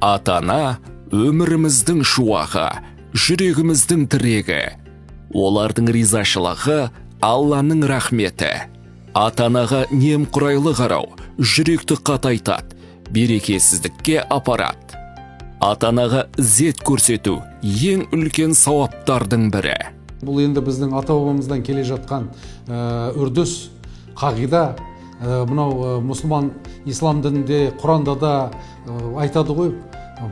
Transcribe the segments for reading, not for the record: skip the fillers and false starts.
Ата-ана өміріміздің шуағы, жүрегіміздің тірегі. Олардың ризашылығы Алланың рахметі. Ата-анаға немқұрайлы қарау жүректі қатайтады, берекесіздікке апарады. Ата-анаға ізет көрсету ең үлкен сауаптардың бірі. Бұл енді біздің ата-бабамыздан келе жатқан үрдіс, қағида. Мынау мұсылман ислам дінінде, Құранда да айтады ғой,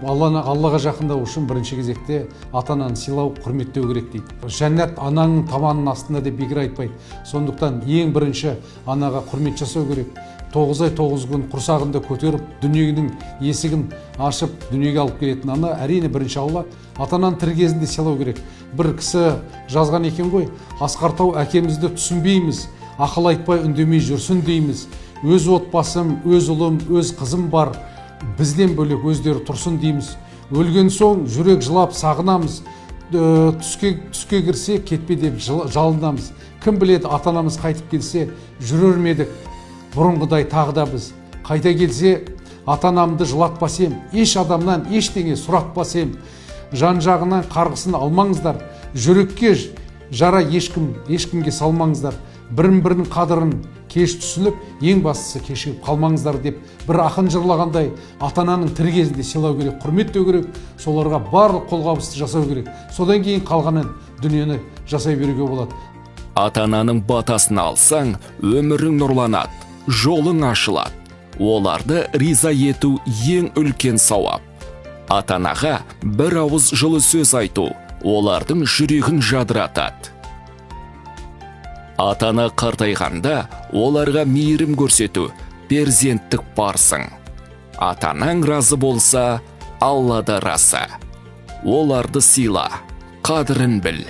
Аллаға жақындау үшін бірінші кезекте ата-ананы сыйлау, құрметтеу керек дейді. Жәннат ананың табанының астында деп бекер айтпайды. Сондықтан ең бірінші анаға құрмет жасау керек. 9 ай 9 күн құрсағында көтеріп, дүниенің есігін ашып, дүниеге алып келетін ана әрине бірінші Алла. Ата-ананы тірі кезінде сыйлау керек. Бір кісі жазған екен ғой, Асқар Тау әкемізді түсінбейміз, ақыл айтпай үндемей жүрсін дейміз. Өз отбасым, өз ұлым, өз қызым бар, бізден бөлек өздері тұрсын дейміз. Өлген соң жүрек жылап сағынамыз, түске кірсе кетпе деп жалынамыз. Кім біледі, ата-анамыз қайтып келсе жүрер медік, бұрынғыдай тағы да біз. Қайта келсе ата-анамды жылатпас ем, еш адамнан ештеңе сұратпас ем. Жан-жағынан қарғысын алмаңыздар, жүрекке жара ешкімге салмаңыздар. Бірін қадырын кеш түсініп, ең бастысы кешігіп қалмаңыздар деп бір ақын жырлағандай, ата-ананың тірі кезінде сыйлау керек, құрметтеу керек, соларға барлық қолғабысты жасау керек. Содан кейін қалғанын дүниені жасай беруге болады. Ата-ананың батасын алсаң, өмірің нұрланады, жолың ашылады. Оларды риза ету ең үлкен сауап. Ата-анаға бір ауыз жылы сөз айту, олардың жүрегін жадыратады. Ата-ана қартайғанда оларға мейірім көрсету, перзенттік парсың. Ата-анаң разы болса, Алла да разы. Оларды сыйла, қадірін біл.